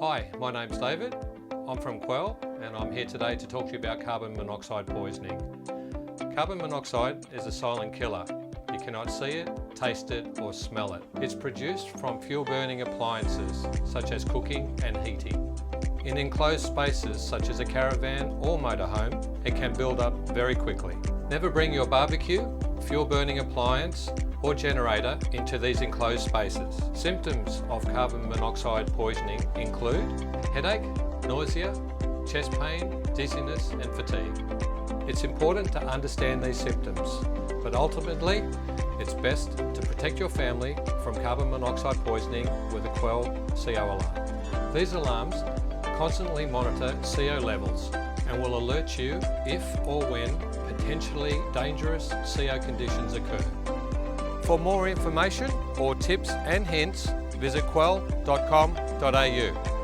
Hi, my name's David. I'm from Quell and I'm here today to talk to you about carbon monoxide poisoning. Carbon monoxide is a silent killer. You cannot see it, taste it or smell it. It's produced from fuel burning appliances such as cooking and heating. In enclosed spaces such as a caravan or motorhome, it can build up very quickly. Never bring your barbecue, fuel burning appliance or generator into these enclosed spaces. Symptoms of carbon monoxide poisoning include headache, nausea, chest pain, dizziness and fatigue. It's important to understand these symptoms, but ultimately it's best to protect your family from carbon monoxide poisoning with a Quell CO alarm. These alarms constantly monitor CO levels and will alert you if or when potentially dangerous CO conditions occur. For more information or tips and hints, visit quell.com.au.